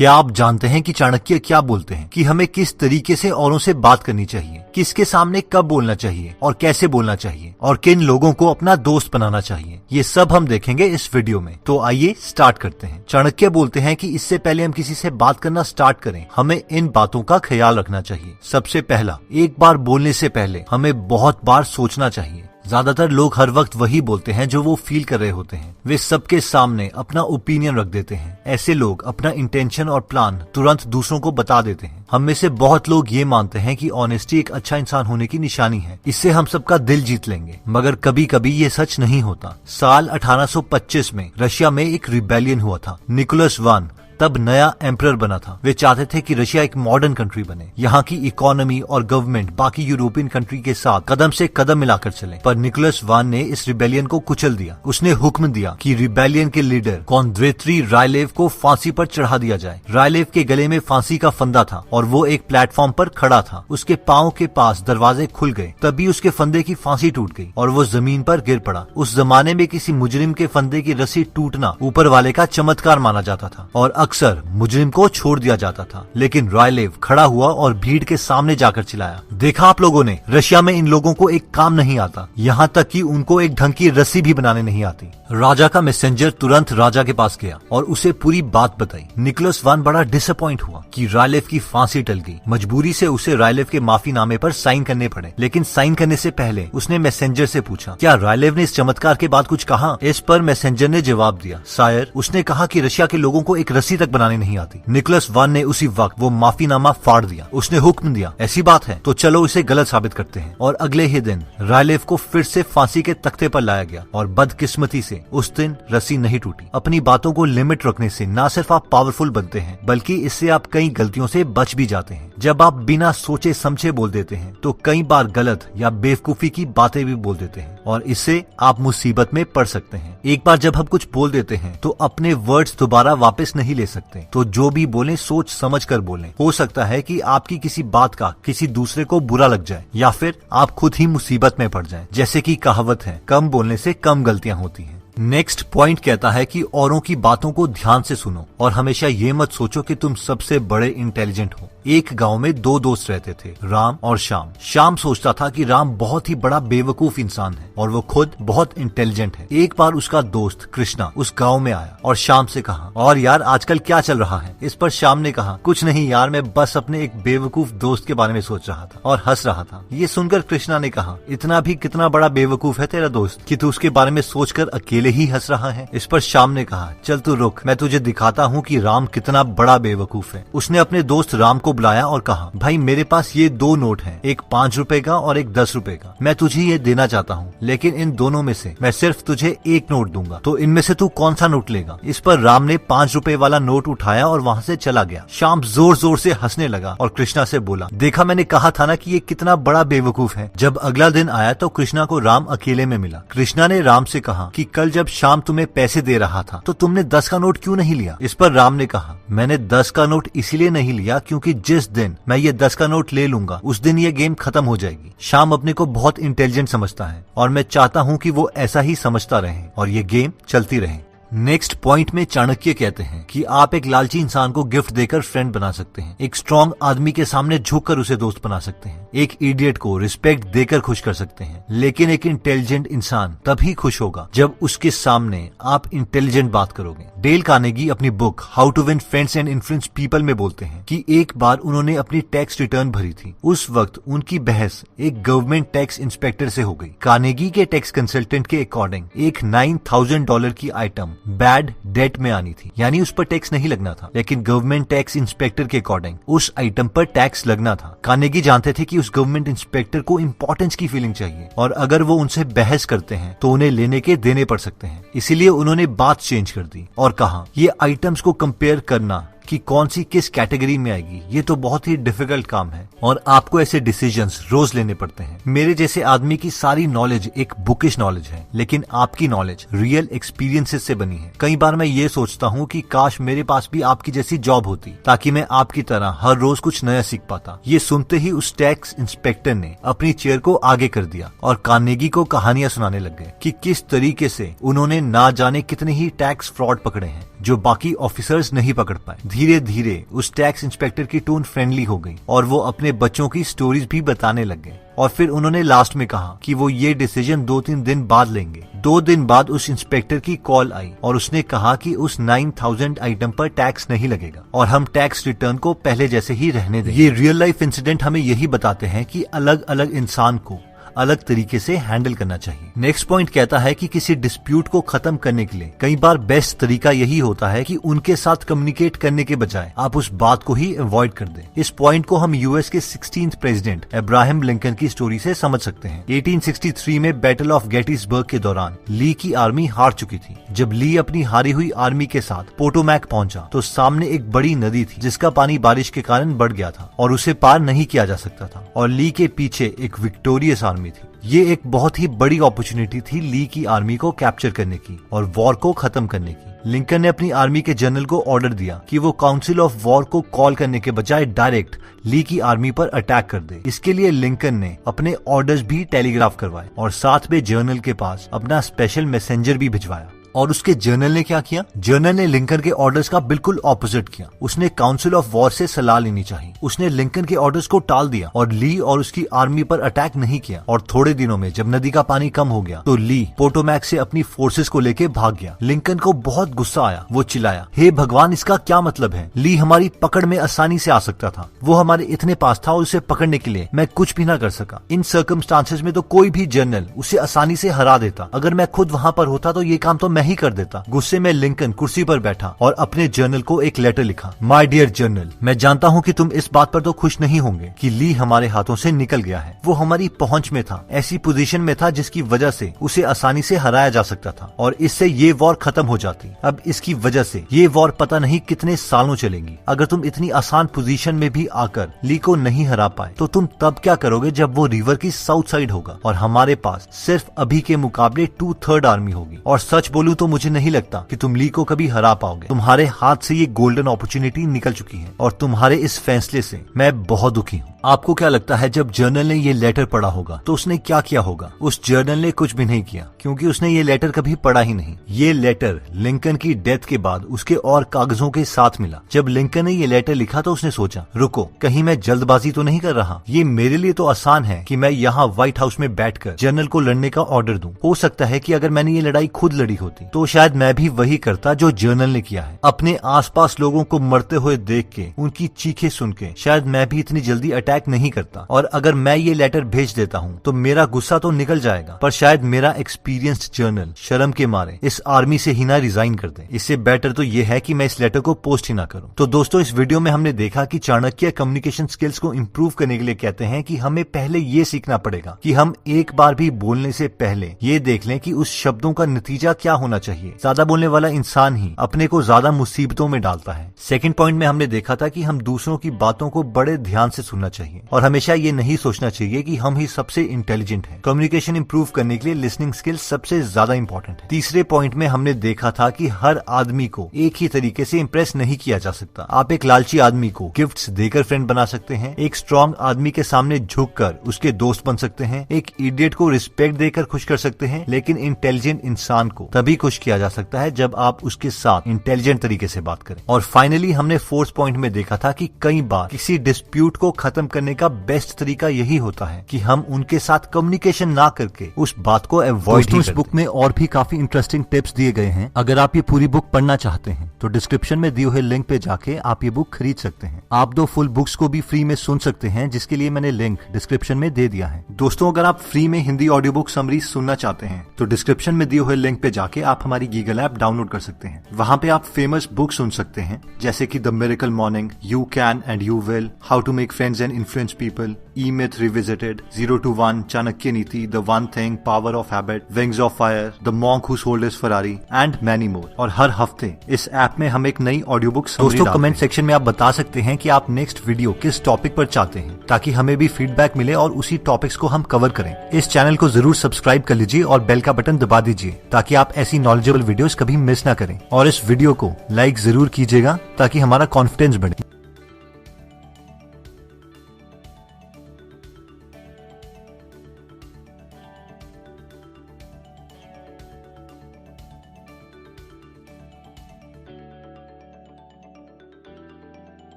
क्या आप जानते हैं कि चाणक्य क्या बोलते हैं, कि हमें किस तरीके से औरों से बात करनी चाहिए, किसके सामने कब बोलना चाहिए और कैसे बोलना चाहिए, और किन लोगों को अपना दोस्त बनाना चाहिए? ये सब हम देखेंगे इस वीडियो में। तो आइए स्टार्ट करते हैं। चाणक्य बोलते हैं कि इससे पहले हम किसी से बात करना स्टार्ट करें, हमें इन बातों का ख्याल रखना चाहिए। सबसे पहला, एक बार बोलने से पहले हमें बहुत बार सोचना चाहिए। ज्यादातर लोग हर वक्त वही बोलते हैं जो वो फील कर रहे होते हैं। वे सबके सामने अपना ओपिनियन रख देते हैं। ऐसे लोग अपना इंटेंशन और प्लान तुरंत दूसरों को बता देते हैं। हम में से बहुत लोग ये मानते हैं कि ऑनेस्टी एक अच्छा इंसान होने की निशानी है, इससे हम सबका दिल जीत लेंगे, मगर कभी कभी ये सच नहीं होता। साल 1825 में रशिया में एक रिबेलियन हुआ था। निकोलस वान तब नया एम्परर बना था। वे चाहते थे कि रशिया एक मॉडर्न कंट्री बने, यहाँ की इकोनॉमी और गवर्नमेंट बाकी यूरोपियन कंट्री के साथ कदम से कदम मिलाकर चले। पर निकोलस वान ने इस रिबेलियन को कुचल दिया। उसने हुक्म दिया कि रिबेलियन के लीडर कॉन्द्रेत्री रायलेव को फांसी पर चढ़ा दिया जाए। रायलेव के गले में फांसी का फंदा था और वो एक प्लेटफॉर्म पर खड़ा था। उसके पाँव के पास दरवाजे खुल गए, तभी उसके फंदे की फांसी टूट गई और वो जमीन पर गिर पड़ा। उस जमाने में किसी मुजरिम के फंदे की रस्सी टूटना ऊपर वाले का चमत्कार माना जाता था और अक्सर मुजरिम को छोड़ दिया जाता था। लेकिन रायलेव खड़ा हुआ और भीड़ के सामने जाकर चिल्लाया, देखा आप लोगों ने, रशिया में इन लोगों को एक काम नहीं आता, यहाँ तक कि उनको एक ढंग की रस्सी भी बनाने नहीं आती। राजा का मैसेंजर तुरंत राजा के पास गया और उसे पूरी बात बताई। निकोलस वान बड़ा डिसअपॉइंट हुआ कि रायलेव की फांसी टल गई। मजबूरी से उसे रायलेव के माफीनामे पर साइन करने पड़े। लेकिन साइन करने से पहले उसने मैसेंजर से पूछा, क्या रायलेव ने इस चमत्कार के बाद कुछ कहा? इस पर मैसेंजर ने जवाब दिया, शायर, उसने कहा कि रशिया के लोगों को एक रस्सी तक बनाने नहीं आती। निकोलस वान ने उसी वक्त वो माफीनामा फाड़ दिया। उसने हुक्म दिया, ऐसी बात है तो चलो इसे गलत साबित करते हैं। और अगले ही दिन रायलेव को फिर से फांसी के तख्ते पर लाया गया और बदकिस्मती से उस दिन रस्सी नहीं टूटी। अपनी बातों को लिमिट रखने से न सिर्फ आप पावरफुल बनते हैं, बल्कि इससे आप कई गलतियों से बच भी जाते हैं। जब आप बिना सोचे समझे बोल देते हैं तो कई बार गलत या बेवकूफी की बातें भी बोल देते हैं और इससे आप मुसीबत में पड़ सकते हैं। एक बार जब हम कुछ बोल देते हैं तो अपने वर्ड्स दोबारा वापस नहीं ले सकते। तो जो भी बोलें सोच समझ कर बोलें। हो सकता है कि आपकी किसी बात का किसी दूसरे को बुरा लग जाए या फिर आप खुद ही मुसीबत में पड़ जाएं। जैसे कि कहावत है, कम बोलने से कम गलतियां होती हैं। नेक्स्ट पॉइंट कहता है कि औरों की बातों को ध्यान से सुनो और हमेशा ये मत सोचो कि तुम सबसे बड़े इंटेलिजेंट हो। एक गांव में दो दोस्त रहते थे, राम और श्याम। श्याम सोचता था कि राम बहुत ही बड़ा बेवकूफ इंसान है और वो खुद बहुत इंटेलिजेंट है। एक बार उसका दोस्त कृष्णा उस गांव में आया और श्याम से कहा, और यार आजकल क्या चल रहा है? इस पर श्याम ने कहा, कुछ नहीं यार, मैं बस अपने एक बेवकूफ दोस्त के बारे में सोच रहा था और हंस रहा था। ये सुनकर कृष्णा ने कहा, इतना भी कितना बड़ा बेवकूफ है तेरा दोस्त कि तू उसके बारे में सोचकर अकेले ही हंस रहा है? इस पर श्याम ने कहा, चल तू रुक, मैं तुझे दिखाता हूँ कि राम कितना बड़ा बेवकूफ है। उसने अपने दोस्त राम को बुलाया और कहा, भाई मेरे पास ये दो नोट हैं, एक 5 रुपए का और एक 10 रुपए का। मैं तुझे ये देना चाहता हूँ, लेकिन इन दोनों में से मैं सिर्फ तुझे एक नोट दूंगा, तो इनमें से तू कौन सा नोट लेगा? इस पर राम ने 5 रुपए वाला नोट उठाया और वहाँ से चला गया। श्याम जोर जोर से हंसने लगा और कृष्णा से बोला, देखा मैंने कहा था ना कि ये कितना बड़ा बेवकूफ है। जब अगला दिन आया तो कृष्णा को राम अकेले में मिला। कृष्णा ने राम से कहा कि कल जब श्याम तुम्हें पैसे दे रहा था तो तुमने 10 का नोट क्यों नहीं लिया? इस पर राम ने कहा, मैंने 10 का नोट इसीलिए नहीं लिया क्योंकि जिस दिन मैं ये 10 का नोट ले लूंगा उस दिन ये गेम खत्म हो जाएगी। श्याम अपने को बहुत इंटेलिजेंट समझता है और मैं चाहता हूँ कि वो ऐसा ही समझता रहे और ये गेम चलती रहे। नेक्स्ट पॉइंट में चाणक्य कहते हैं कि आप एक लालची इंसान को गिफ्ट देकर फ्रेंड बना सकते हैं, एक स्ट्रॉन्ग आदमी के सामने झुककर उसे दोस्त बना सकते हैं, एक इडियट को रिस्पेक्ट देकर खुश कर सकते हैं, लेकिन एक इंटेलिजेंट इंसान तभी खुश होगा जब उसके सामने आप इंटेलिजेंट बात करोगे। डेल कार्नेगी अपनी book how to win friends and influence people में बोलते हैं कि एक बार उन्होंने अपनी टैक्स रिटर्न भरी थी। उस वक्त उनकी बहस एक गवर्नमेंट टैक्स इंस्पेक्टर से हो गई। कार्नेगी के टैक्स कंसल्टेंट के अकॉर्डिंग एक $9,000 की आइटम बैड डेट में आनी थी, यानी उस पर टैक्स नहीं लगना था, लेकिन गवर्नमेंट टैक्स इंस्पेक्टर के अकॉर्डिंग उस आइटम पर टैक्स लगना था। कार्नेगी जानते थे कि उस गवर्नमेंट इंस्पेक्टर को इंपॉर्टेंस की फीलिंग चाहिए और अगर वो उनसे बहस करते हैं तो उन्हें लेने के देने पड़ सकते हैं। इसीलिए उन्होंने बात चेंज कर दी और कहा, ये आइटम्स को कंपेयर करना कि कौन सी किस कैटेगरी में आएगी, ये तो बहुत ही डिफिकल्ट काम है और आपको ऐसे डिसीजंस रोज लेने पड़ते हैं। मेरे जैसे आदमी की सारी नॉलेज एक बुकिश नॉलेज है, लेकिन आपकी नॉलेज रियल एक्सपीरियंसेस से बनी है। कई बार मैं ये सोचता हूँ कि काश मेरे पास भी आपकी जैसी जॉब होती ताकि मैं आपकी तरह हर रोज कुछ नया सीख पाता। ये सुनते ही उस टैक्स इंस्पेक्टर ने अपनी चेयर को आगे कर दिया और कार्नेगी को कहानियां सुनाने लग गए कि किस तरीके से उन्होंने ना जाने कितने ही टैक्स फ्रॉड पकड़े हैं जो बाकी ऑफिसर्स नहीं पकड़ पाए। धीरे धीरे उस टैक्स इंस्पेक्टर की टोन फ्रेंडली हो गई और वो अपने बच्चों की स्टोरीज भी बताने लग गए। और फिर उन्होंने लास्ट में कहा कि वो ये डिसीजन 2-3 दिन बाद लेंगे। 2 दिन बाद उस इंस्पेक्टर की कॉल आई और उसने कहा कि उस 9000 आइटम पर टैक्स नहीं लगेगा और हम टैक्स रिटर्न को पहले जैसे ही रहने देंगे। ये रियल लाइफ इंसिडेंट हमें यही बताते हैं कि अलग अलग इंसान को अलग तरीके से हैंडल करना चाहिए। नेक्स्ट पॉइंट कहता है कि किसी डिस्प्यूट को खत्म करने के लिए कई बार बेस्ट तरीका यही होता है कि उनके साथ कम्युनिकेट करने के बजाय आप उस बात को ही अवॉइड कर दें। इस पॉइंट को हम यूएस के 16th प्रेसिडेंट अब्राहम लिंकन की स्टोरी से समझ सकते हैं। 1863 में बैटल ऑफ गेटिसबर्ग के दौरान ली की आर्मी हार चुकी थी। जब ली अपनी हारी हुई आर्मी के साथ पोटोमैक पहुंचा तो सामने एक बड़ी नदी थी जिसका पानी बारिश के कारण बढ़ गया था और उसे पार नहीं किया जा सकता था और ली के पीछे एक विक्टोरियस आर्मी थी। ये एक बहुत ही बड़ी अपॉर्चुनिटी थी ली की आर्मी को कैप्चर करने की और वॉर को खत्म करने की। लिंकन ने अपनी आर्मी के जनरल को ऑर्डर दिया कि वो काउंसिल ऑफ वॉर को कॉल करने के बजाय डायरेक्ट ली की आर्मी पर अटैक कर दे। इसके लिए लिंकन ने अपने ऑर्डर्स भी टेलीग्राफ करवाए और साथ में जनरल के पास अपना स्पेशल मैसेंजर भी भिजवाया। और उसके जनरल ने क्या किया? जनरल ने लिंकन के ऑर्डर्स का बिल्कुल ऑपोजिट किया। उसने काउंसिल ऑफ वॉर से सलाह लेनी चाहिए। उसने लिंकन के ऑर्डर्स को टाल दिया और ली और उसकी आर्मी पर अटैक नहीं किया। और थोड़े दिनों में जब नदी का पानी कम हो गया तो ली पोटोमैक से अपनी फोर्सेस को लेके भाग गया। लिंकन को बहुत गुस्सा आया। वो चिल्लाया, हे भगवान, इसका क्या मतलब है? ली हमारी पकड़ में आसानी से आ सकता था। वो हमारे इतने पास था और उसे पकड़ने के लिए मैं कुछ भी ना कर सका। इन सर्कमस्टांसेस में तो कोई भी जनरल उसे आसानी से हरा देता। अगर मैं खुद वहाँ पर होता तो ये काम तो मैं ही कर देता। गुस्से में लिंकन कुर्सी पर बैठा और अपने जर्नल को एक लेटर लिखा। माय डियर जर्नल, मैं जानता हूँ कि तुम इस बात पर तो खुश नहीं होंगे कि ली हमारे हाथों से निकल गया है। वो हमारी पहुंच में था, ऐसी पोजीशन में था जिसकी वजह से उसे आसानी से हराया जा सकता था और इससे ये वॉर खत्म हो जाती। अब इसकी वजह से ये वॉर पता नहीं कितने सालों चलेगी। अगर तुम इतनी आसान पोजीशन में भी आकर ली को नहीं हरा पाए तो तुम तब क्या करोगे जब वो रिवर की साउथ साइड होगा और हमारे पास सिर्फ अभी के मुकाबले 2/3 आर्मी होगी। और सच बोलूं तो मुझे नहीं लगता कि तुम ली को कभी हरा पाओगे। तुम्हारे हाथ से ये गोल्डन अपॉर्चुनिटी निकल चुकी है और तुम्हारे इस फैसले से मैं बहुत दुखी हूँ। आपको क्या लगता है जब जर्नल ने ये लेटर पढ़ा होगा तो उसने क्या किया होगा? उस जर्नल ने कुछ भी नहीं किया क्योंकि उसने ये लेटर कभी पढ़ा ही नहीं। ये लेटर लिंकन की डेथ के बाद उसके और कागजों के साथ मिला। जब लिंकन ने ये लेटर लिखा तो उसने सोचा, रुको, कहीं मैं जल्दबाजी तो नहीं कर रहा। ये मेरे लिए तो आसान है कि मैं यहाँ व्हाइट हाउस में बैठकर जनरल को लड़ने का ऑर्डर दूं। हो सकता है कि अगर मैंने ये लड़ाई खुद लड़ी होती तो शायद मैं भी वही करता जो जर्नल ने किया है। अपने आसपास लोगों को मरते हुए देख के, उनकी चीखें सुन के शायद मैं भी इतनी जल्दी अटैक नहीं करता। और अगर मैं ये लेटर भेज देता हूँ तो मेरा गुस्सा तो निकल जाएगा, पर शायद मेरा एक्सपीरियंस्ड जर्नल शर्म के मारे इस आर्मी से ही ना रिजाइन कर दे। इससे बेटर तो ये है कि मैं इस लेटर को पोस्ट ही ना करूं। तो दोस्तों, इस वीडियो में हमने देखा कि चाणक्य कम्युनिकेशन स्किल्स को इम्प्रूव करने के लिए कहते हैं कि हमें पहले ये सीखना पड़ेगा कि हम एक बार भी बोलने से पहले ये देख लें कि उस शब्दों का नतीजा क्या होना चाहिए। ज्यादा बोलने वाला इंसान ही अपने को ज्यादा मुसीबतों में डालता है। सेकंड पॉइंट में हमने देखा था कि हम दूसरों की बातों को बड़े ध्यान से सुनना चाहिए और हमेशा ये नहीं सोचना चाहिए कि हम ही सबसे इंटेलिजेंट हैं। कम्युनिकेशन इंप्रूव करने के लिए लिसनिंग स्किल सबसे ज्यादा इंपॉर्टेंट है। तीसरे पॉइंट में हमने देखा था कि हर आदमी को एक ही तरीके से इंप्रेस नहीं किया जा सकता। आप एक लालची आदमी को गिफ्ट्स देकर फ्रेंड बना सकते हैं, एक स्ट्रॉन्ग आदमी के सामने झुककर उसके दोस्त बन सकते हैं, एक इडियट को रिस्पेक्ट देकर खुश कर सकते हैं, लेकिन इंटेलिजेंट इंसान को तभी खुश किया जा सकता है जब आप उसके साथ इंटेलिजेंट तरीके से बात करें। और फाइनली हमने फोर्थ पॉइंट में देखा था कि कई बार किसी डिस्प्यूट को खत्म करने का बेस्ट तरीका यही होता है कि हम उनके साथ कम्युनिकेशन ना करके उस बात को अवॉइड। इस बुक में और भी काफी इंटरेस्टिंग टिप्स दिए गए हैं। अगर आप ये पूरी बुक पढ़ना चाहते हैं तो डिस्क्रिप्शन में दिए हुए लिंक पे जाके आप ये बुक खरीद सकते हैं। आप 2 फुल बुक्स को भी फ्री में सुन सकते हैं, जिसके लिए मैंने लिंक डिस्क्रिप्शन में दे दिया है। दोस्तों, अगर आप फ्री में हिंदी ऑडियो बुक समरी सुनना चाहते हैं तो डिस्क्रिप्शन में दिए हुए लिंक पे जाके आप हमारी गीगल ऐप डाउनलोड कर सकते हैं। वहाँ पे आप फेमस बुक सुन सकते हैं जैसे कि the miracle morning, you can and you will, how to make friends and influence people, E myth revisited, 0 to 1, Chanakya Niti, the one thing, power of habit, wings of fire, the monk who sold his Ferrari and many more. और हर हफ्ते इस app में हम एक नई audio book summary डालते हैं। कमेंट सेक्शन में आप बता सकते हैं कि आप नेक्स्ट वीडियो किस टॉपिक पर चाहते हैं, ताकि हमें भी फीडबैक मिले और उसी टॉपिक्स को हम कवर करें। इस चैनल को जरूर सब्सक्राइब कर लीजिए और बेल का बटन दबा दीजिए ताकि आप ऐसी नॉलेजेबल वीडियोस कभी मिस ना करें। और इस वीडियो को लाइक जरूर कीजिएगा ताकि हमारा कॉन्फिडेंस बढ़े।